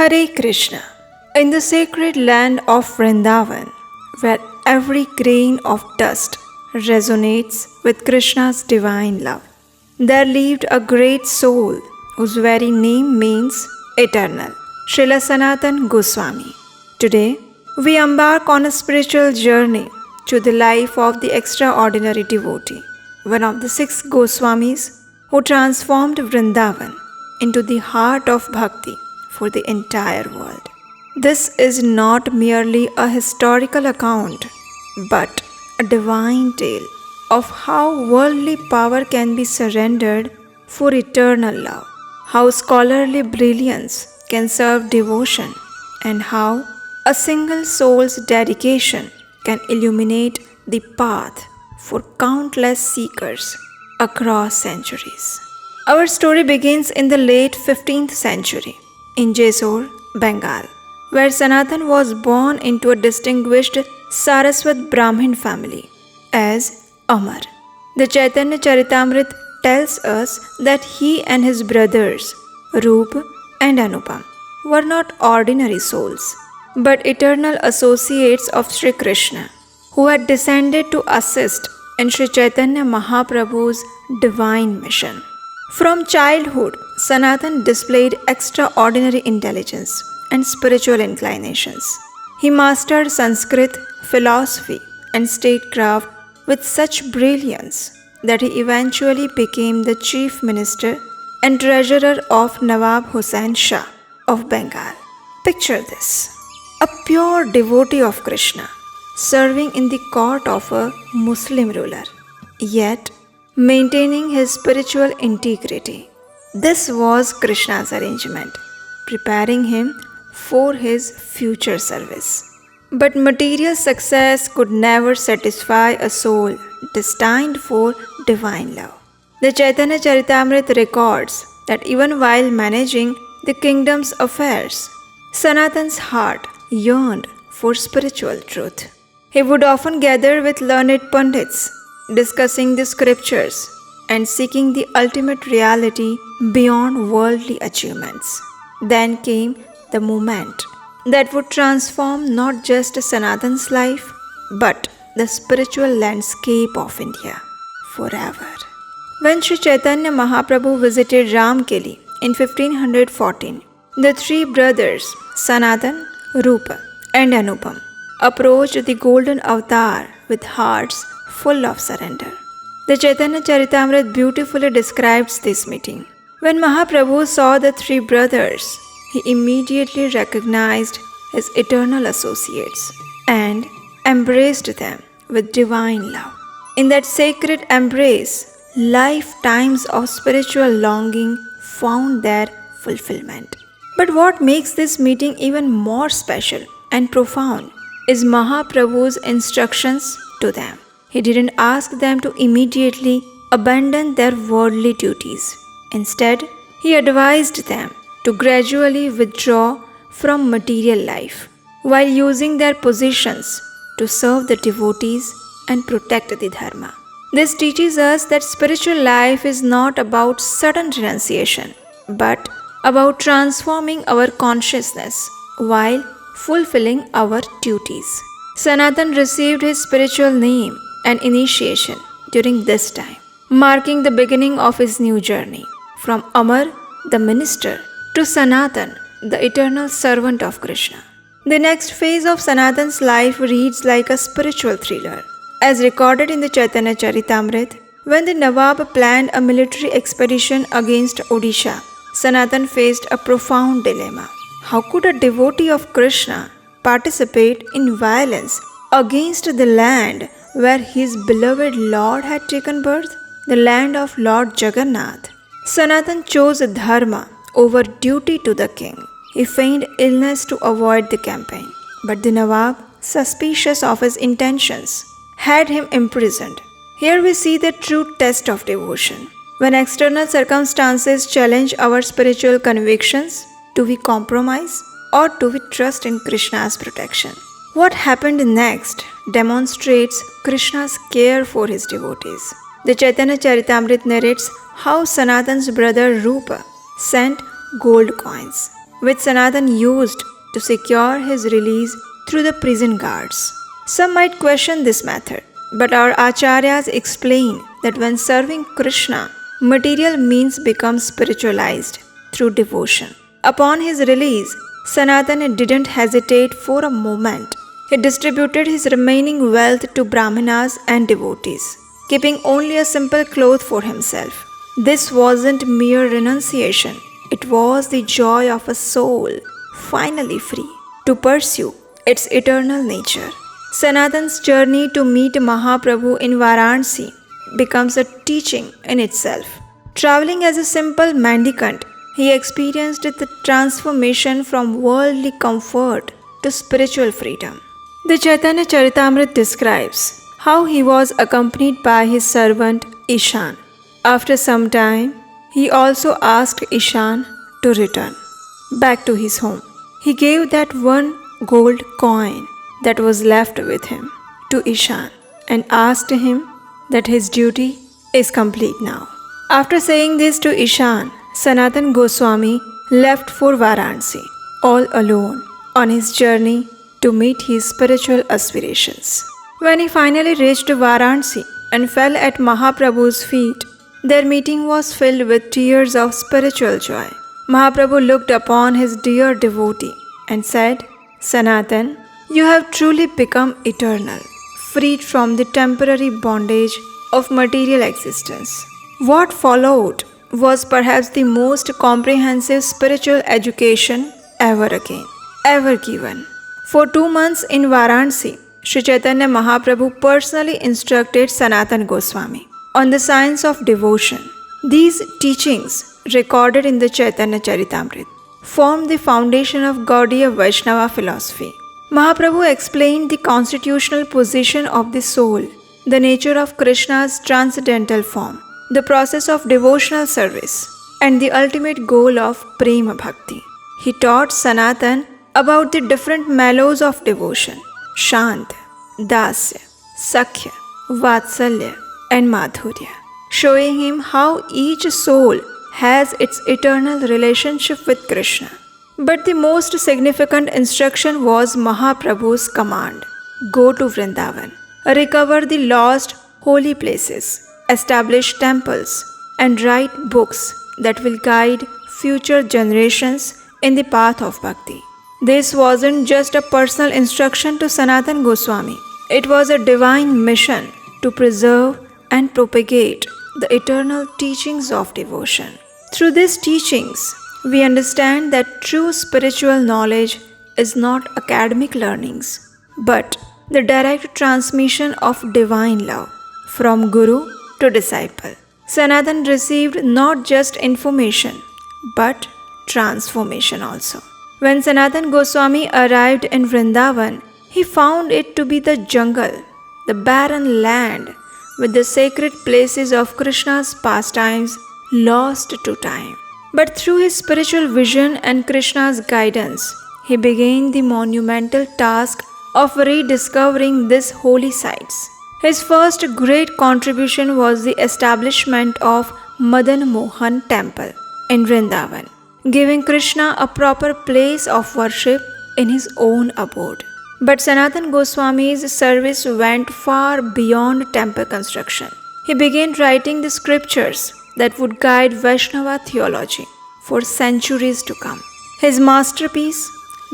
Hare Krishna. In the sacred land of Vrindavan, where every grain of dust resonates with Krishna's divine love, there lived a great soul whose very name means eternal, Srila Sanatan Goswami. Today, we embark on a spiritual journey to the life of the extraordinary devotee, one of the 6 Goswamis who transformed Vrindavan into the heart of bhakti for the entire world. This is not merely a historical account, but a divine tale of how worldly power can be surrendered for eternal love, how scholarly brilliance can serve devotion, and how a single soul's dedication can illuminate the path for countless seekers across centuries. Our story begins in the late 15th century in Jessore, Bengal, where Sanatan was born into a distinguished Saraswat Brahmin family as Amar. The Chaitanya Charitamrita tells us that he and his brothers, Roop and Anupam, were not ordinary souls, but eternal associates of Sri Krishna, who had descended to assist in Sri Chaitanya Mahaprabhu's divine mission. From childhood, Sanatan displayed extraordinary intelligence and spiritual inclinations. He mastered Sanskrit, philosophy, and statecraft with such brilliance that he eventually became the chief minister and treasurer of Nawab Hussain Shah of Bengal. Picture this: a pure devotee of Krishna, serving in the court of a Muslim ruler, yet maintaining his spiritual integrity. This was Krishna's arrangement, preparing him for his future service. But material success could never satisfy a soul destined for divine love. The Chaitanya Charitamrita records that even while managing the kingdom's affairs, Sanatan's heart yearned for spiritual truth. He would often gather with learned pandits, discussing the scriptures and seeking the ultimate reality beyond worldly achievements. Then came the moment that would transform not just Sanatan's life, but the spiritual landscape of India forever. When Sri Chaitanya Mahaprabhu visited Ramkeli in 1514, the 3 brothers, Sanatan, Rupa, and Anupam, approached the golden avatar with hearts full of surrender. The Chaitanya Charitamrita beautifully describes this meeting. When Mahaprabhu saw the 3 brothers, he immediately recognized his eternal associates and embraced them with divine love. In that sacred embrace, lifetimes of spiritual longing found their fulfillment. But what makes this meeting even more special and profound is Mahaprabhu's instructions to them. He didn't ask them to immediately abandon their worldly duties. Instead, he advised them to gradually withdraw from material life while using their positions to serve the devotees and protect the dharma. This teaches us that spiritual life is not about sudden renunciation, but about transforming our consciousness while fulfilling our duties. Sanatan received his spiritual name and initiation during this time, marking the beginning of his new journey from Amar, the minister, to Sanatan, the eternal servant of Krishna. The next phase of Sanatan's life reads like a spiritual thriller. As recorded in the Chaitanya Charitamrita, when the Nawab planned a military expedition against Odisha, Sanatan faced a profound dilemma. How could a devotee of Krishna participate in violence against the land where his beloved Lord had taken birth, the land of Lord Jagannath? Sanatan chose dharma over duty to the king. He feigned illness to avoid the campaign, but the Nawab, suspicious of his intentions, had him imprisoned. Here we see the true test of devotion. When external circumstances challenge our spiritual convictions, do we compromise or do we trust in Krishna's protection? What happened next demonstrates Krishna's care for his devotees. The Chaitanya Charitamrita narrates how Sanatan's brother Rupa sent gold coins which Sanatan used to secure his release through the prison guards. Some might question this method, but our acharyas explain that when serving Krishna, material means become spiritualized through devotion. Upon his release, Sanatana didn't hesitate for a moment. He distributed his remaining wealth to brahmanas and devotees, keeping only a simple cloth for himself. This wasn't mere renunciation, it was the joy of a soul finally free to pursue its eternal nature. Sanatan's journey to meet Mahaprabhu in Varanasi becomes a teaching in itself. Traveling as a simple mendicant, he experienced the transformation from worldly comfort to spiritual freedom. The Chaitanya Charitamrita describes how he was accompanied by his servant Ishan. After some time, he also asked Ishan to return back to his home. He gave that one gold coin that was left with him to Ishan and asked him that his duty is complete now. After saying this to Ishan, Sanatan Goswami left for Varanasi all alone on his journey to meet his spiritual aspirations. When he finally reached Varanasi and fell at Mahaprabhu's feet, their meeting was filled with tears of spiritual joy. Mahaprabhu looked upon his dear devotee and said, "Sanatan, you have truly become eternal, freed from the temporary bondage of material existence." What followed was perhaps the most comprehensive spiritual education ever given. For 2 months in Varanasi, Sri Chaitanya Mahaprabhu personally instructed Sanatan Goswami on the science of devotion. These teachings, recorded in the Chaitanya Charitamrita, form the foundation of Gaudiya Vaishnava philosophy. Mahaprabhu explained the constitutional position of the soul, the nature of Krishna's transcendental form, the process of devotional service, and the ultimate goal of Prema Bhakti. He taught Sanatan about the different mellows of devotion, Shant, Dasya, Sakhya, Vatsalya, and Madhurya, showing him how each soul has its eternal relationship with Krishna. But the most significant instruction was Mahaprabhu's command: go to Vrindavan, recover the lost holy places, establish temples, and write books that will guide future generations in the path of bhakti. This wasn't just a personal instruction to Sanatan Goswami, it was a divine mission to preserve and propagate the eternal teachings of devotion. Through these teachings, we understand that true spiritual knowledge is not academic learnings, but the direct transmission of divine love from Guru to disciple. Sanatan received not just information, but transformation also. When Sanatan Goswami arrived in Vrindavan, he found it to be the jungle, the barren land, with the sacred places of Krishna's pastimes lost to time. But through his spiritual vision and Krishna's guidance, he began the monumental task of rediscovering these holy sites. His first great contribution was the establishment of Madan Mohan Temple in Vrindavan, giving Krishna a proper place of worship in his own abode. But Sanatan Goswami's service went far beyond temple construction. He began writing the scriptures that would guide Vaishnava theology for centuries to come. His masterpiece,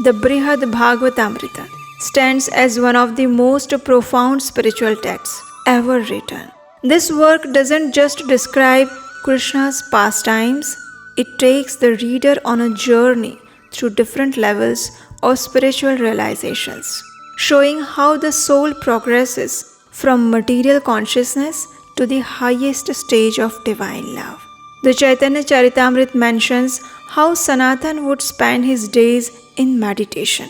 the Brihad Bhagavatamrita, stands as one of the most profound spiritual texts ever written. This work doesn't just describe Krishna's pastimes, it takes the reader on a journey through different levels of spiritual realizations, showing how the soul progresses from material consciousness to the highest stage of divine love. The Chaitanya Charitamrita mentions how Sanatan would spend his days in meditation,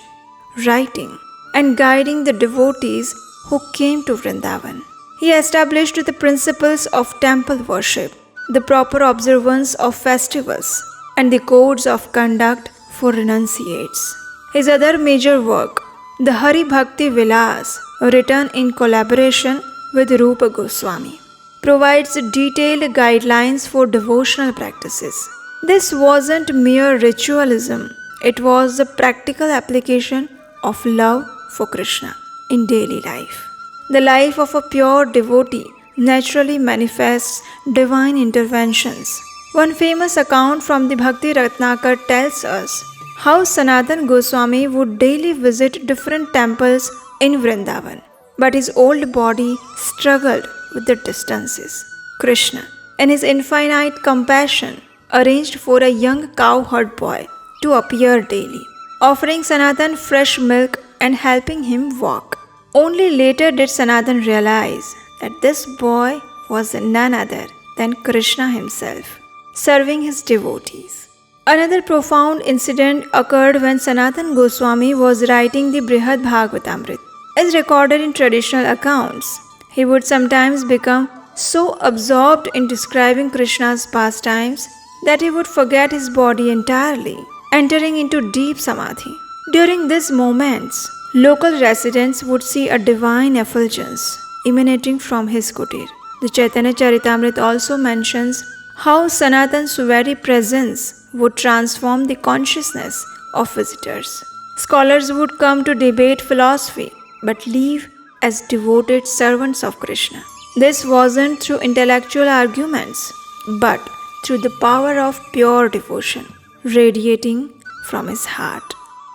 writing, and guiding the devotees who came to Vrindavan. He established the principles of temple worship, the proper observance of festivals, and the codes of conduct for renunciates. His other major work, the Hari Bhakti Vilas, written in collaboration with Rupa Goswami, provides detailed guidelines for devotional practices. This wasn't mere ritualism, It was the practical application of love for Krishna in daily life. The life of a pure devotee naturally manifests divine interventions. One famous account from the Bhakti Ratnakar tells us how Sanatan Goswami would daily visit different temples in Vrindavan, but his old body struggled with the distances. Krishna, in his infinite compassion, arranged for a young cowherd boy to appear daily, offering Sanatan fresh milk and helping him walk. Only later did Sanatan realize that this boy was none other than Krishna himself, serving his devotees. Another profound incident occurred when Sanatan Goswami was writing the Brihad Bhagavatamrita. As recorded in traditional accounts, he would sometimes become so absorbed in describing Krishna's pastimes that he would forget his body entirely, entering into deep samadhi. During these moments, local residents would see a divine effulgence emanating from his kutir. The Chaitanya Charitamrita also mentions how Sanatan's very presence would transform the consciousness of visitors. Scholars would come to debate philosophy but leave as devoted servants of Krishna. This wasn't through intellectual arguments but through the power of pure devotion radiating from his heart.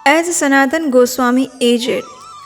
As Sanatan Goswami aged,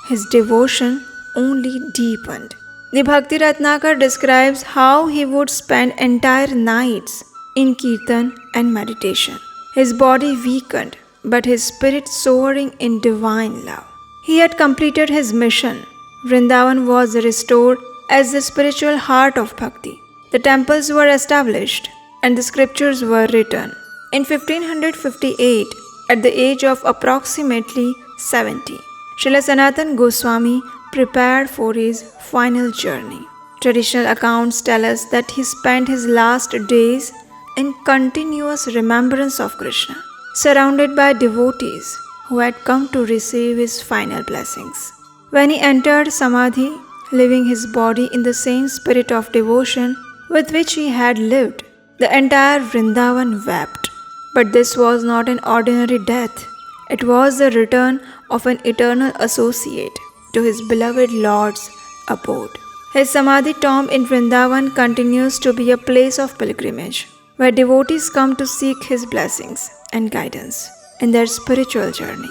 his devotion only deepened. The Bhakti Ratnakar describes how he would spend entire nights in kirtan and meditation. His body weakened, but his spirit soaring in divine love. He had completed his mission. Vrindavan was restored as the spiritual heart of bhakti. The temples were established and the scriptures were written. In 1558, at the age of approximately 70, Srila Sanatan Goswami prepared for his final journey. Traditional accounts tell us that he spent his last days in continuous remembrance of Krishna, surrounded by devotees who had come to receive his final blessings. When he entered Samadhi, leaving his body in the same spirit of devotion with which he had lived, the entire Vrindavan wept. But this was not an ordinary death. It was the return of an eternal associate to his beloved Lord's abode. His Samadhi tomb in Vrindavan continues to be a place of pilgrimage, where devotees come to seek his blessings and guidance in their spiritual journey.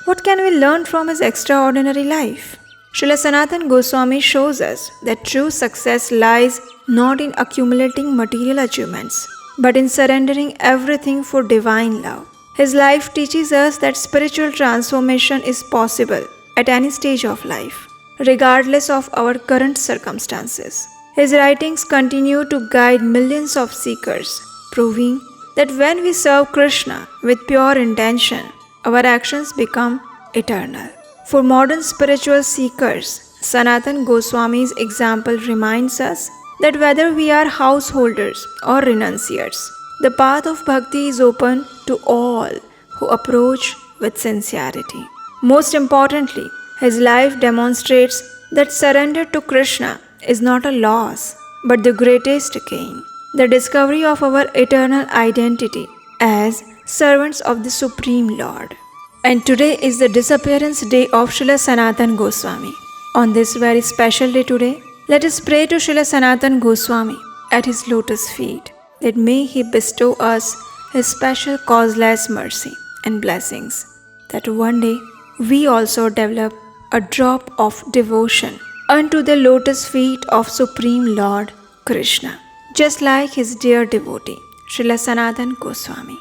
What can we learn from his extraordinary life? Srila Sanatan Goswami shows us that true success lies not in accumulating material achievements, but in surrendering everything for divine love. His life teaches us that spiritual transformation is possible at any stage of life, regardless of our current circumstances. His writings continue to guide millions of seekers, proving that when we serve Krishna with pure intention, our actions become eternal. For modern spiritual seekers, Sanatan Goswami's example reminds us that whether we are householders or renunciates, the path of bhakti is open to all who approach with sincerity. Most importantly, his life demonstrates that surrender to Krishna is not a loss, but the greatest gain, the discovery of our eternal identity as servants of the Supreme Lord. And today is the disappearance day of Srila Sanatan Goswami. On this very special day today, let us pray to Srila Sanatan Goswami at his lotus feet, that may he bestow us his special causeless mercy and blessings, that one day we also develop a drop of devotion unto the lotus feet of Supreme Lord Krishna, just like his dear devotee, Srila Sanatan Goswami.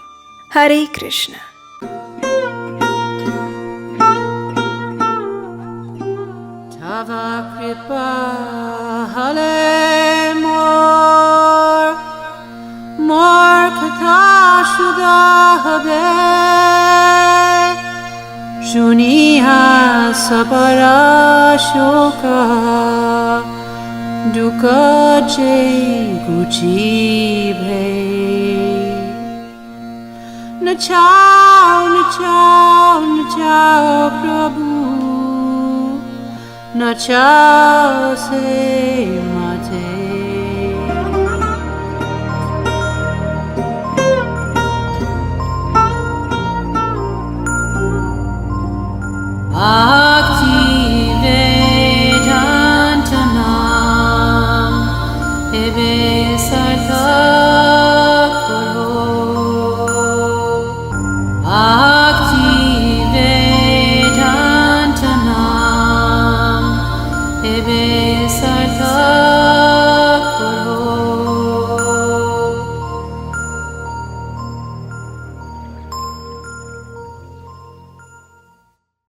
Hare Krishna. Tava kripa hale mor katha shuddha habe shuniha sabara shoka dukkha je guchi bhe nachao prabhu nachao se mate Bhakti Vedantanam Ebe